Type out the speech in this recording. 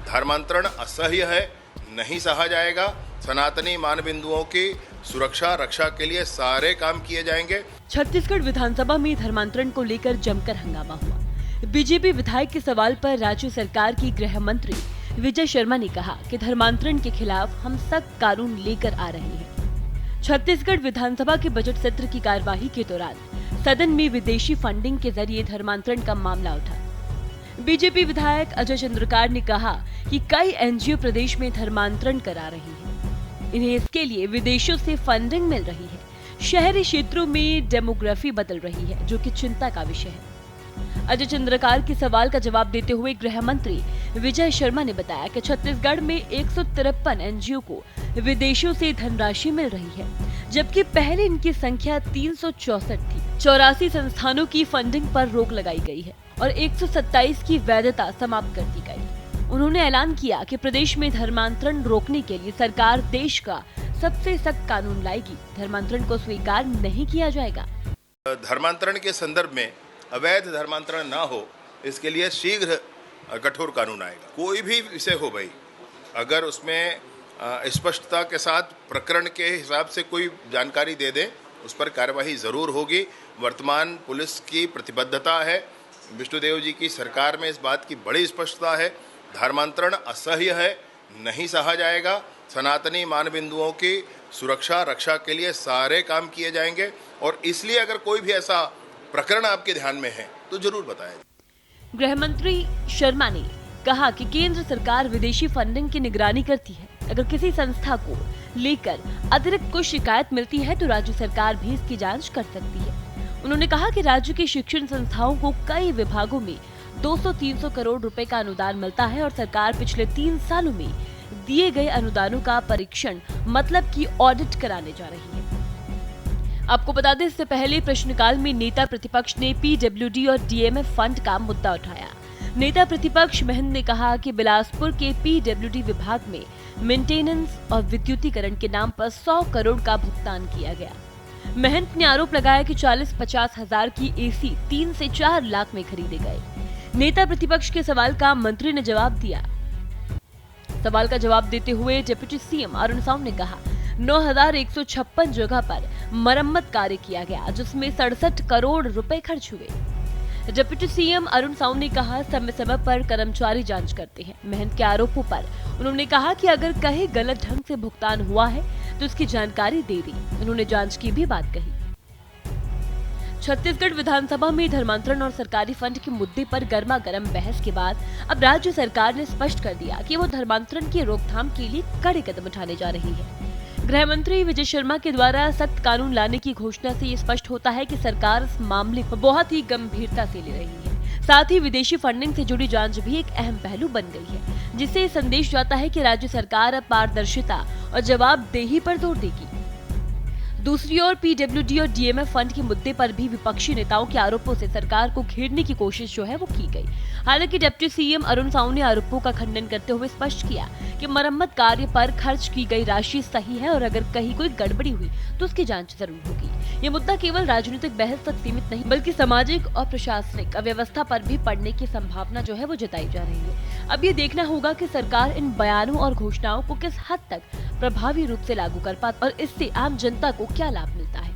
धर्मांतरण असह्य है, नहीं सहा जाएगा। सनातनी मानबिंदुओं की सुरक्षा रक्षा के लिए सारे काम किए जाएंगे। छत्तीसगढ़ विधानसभा में धर्मांतरण को लेकर जमकर हंगामा हुआ। बीजेपी विधायक के सवाल पर राज्य सरकार की गृह मंत्री विजय शर्मा ने कहा कि धर्मांतरण के खिलाफ हम सख्त कानून लेकर आ रहे हैं। छत्तीसगढ़ विधानसभा के बजट सत्र की कार्यवाही के दौरान सदन में विदेशी फंडिंग के जरिए धर्मांतरण का मामला उठा। बीजेपी विधायक अजय चंद्रकार ने कहा कि कई एनजीओ प्रदेश में धर्मांतरण करा रही हैं। इन्हें इसके लिए विदेशों से फंडिंग मिल रही है। शहरी क्षेत्रों में डेमोग्राफी बदल रही है, जो कि चिंता का विषय है। अजय चंद्रकार के सवाल का जवाब देते हुए गृह मंत्री विजय शर्मा ने बताया कि छत्तीसगढ़ में 153 एनजीओ को विदेशों से धनराशि मिल रही है, जबकि पहले इनकी संख्या 364 थी। 84 संस्थानों की फंडिंग पर रोक लगाई गई है और 127 की वैधता समाप्त कर दी गई। उन्होंने ऐलान किया कि प्रदेश में धर्मांतरण रोकने के लिए सरकार देश का सबसे सख्त कानून लाएगी। धर्मांतरण को स्वीकार नहीं किया जाएगा। धर्मांतरण के संदर्भ में अवैध धर्मांतरण ना हो, इसके लिए शीघ्र कठोर कानून आएगा। कोई भी विषय हो भाई, अगर उसमें स्पष्टता के साथ प्रकरण के हिसाब से कोई जानकारी दे दे, उस पर कार्यवाही जरूर होगी। वर्तमान पुलिस की प्रतिबद्धता है, विष्णुदेव जी की सरकार में इस बात की बड़ी स्पष्टता है। धर्मांतरण असह्य है, नहीं सहा जाएगा। सनातनी मानबिंदुओं की सुरक्षा रक्षा के लिए सारे काम किए जाएंगे और इसलिए अगर कोई भी ऐसा प्रकरण आपके ध्यान में है तो जरूर बताएं। गृह मंत्री शर्मा ने कहा कि केंद्र सरकार विदेशी फंडिंग की निगरानी करती है। अगर किसी संस्था को लेकर अतिरिक्त कोई शिकायत मिलती है तो राज्य सरकार भी इसकी जांच कर सकती है। उन्होंने कहा कि राज्य की शिक्षण संस्थाओं को कई विभागों में 200-300 करोड़ रुपए का अनुदान मिलता है और सरकार पिछले 3 सालों में दिए गए अनुदानों का परीक्षण मतलब की ऑडिट कराने जा रही है। आपको बता दें, इससे पहले प्रश्नकाल में नेता प्रतिपक्ष ने पीडब्ल्यूडी और डीएमएफ फंड का मुद्दा उठाया। नेता प्रतिपक्ष महंत ने कहा कि बिलासपुर के पीडब्ल्यूडी विभाग में मेंटेनेंस और विद्युतीकरण के नाम पर 100 करोड़ का भुगतान किया गया। महंत ने आरोप लगाया कि 40-50 हजार की एसी 3 से 4 लाख में खरीदे गए। नेता प्रतिपक्ष के सवाल का मंत्री ने जवाब दिया। सवाल का जवाब देते हुए डिप्टी सीएम अरुण साव ने कहा 9,156 जगह पर मरम्मत कार्य किया गया, जिसमें 67 करोड़ रुपए खर्च हुए। डिप्टी सीएम अरुण साव ने कहा समय समय पर कर्मचारी जांच करते हैं। महंत के आरोपों पर उन्होंने कहा कि अगर कहीं गलत ढंग से भुगतान हुआ है तो उसकी जानकारी दे दी। उन्होंने जांच की भी बात कही। छत्तीसगढ़ विधानसभा में धर्मांतरण और सरकारी फंड के मुद्दे पर गर्मा गर्म बहस के बाद अब राज्य सरकार ने स्पष्ट कर दिया कि वो धर्मांतरण की रोकथाम के लिए कड़े कदम उठाने जा रही है। गृह मंत्री विजय शर्मा के द्वारा सख्त कानून लाने की घोषणा से ये स्पष्ट होता है कि सरकार इस मामले को बहुत ही गंभीरता से ले रही है। साथ ही विदेशी फंडिंग से जुड़ी जांच भी एक अहम पहलू बन गई है, जिससे ये संदेश जाता है कि राज्य सरकार अब पारदर्शिता और जवाबदेही पर जोर देगी। दूसरी ओर पीडब्ल्यूडी और डीएमएफ फंड के मुद्दे पर भी विपक्षी नेताओं के आरोपों से सरकार को घेरने की कोशिश जो है वो की गई। हालांकि डिप्टी सीएम अरुण साव ने आरोपों का खंडन करते हुए स्पष्ट किया कि मरम्मत कार्य पर खर्च की गई राशि सही है और अगर कहीं कोई गड़बड़ी हुई तो उसकी जांच जरूर होगी। ये मुद्दा केवल राजनीतिक बहस तक सीमित नहीं बल्कि सामाजिक और प्रशासनिक अव्यवस्था पर भी पड़ने की संभावना जो है वो जताई जा रही है। अब ये देखना होगा कि सरकार इन बयानों और घोषणाओं को किस हद तक प्रभावी रूप से लागू कर पाती और इससे आम जनता को क्या लाभ मिलता है।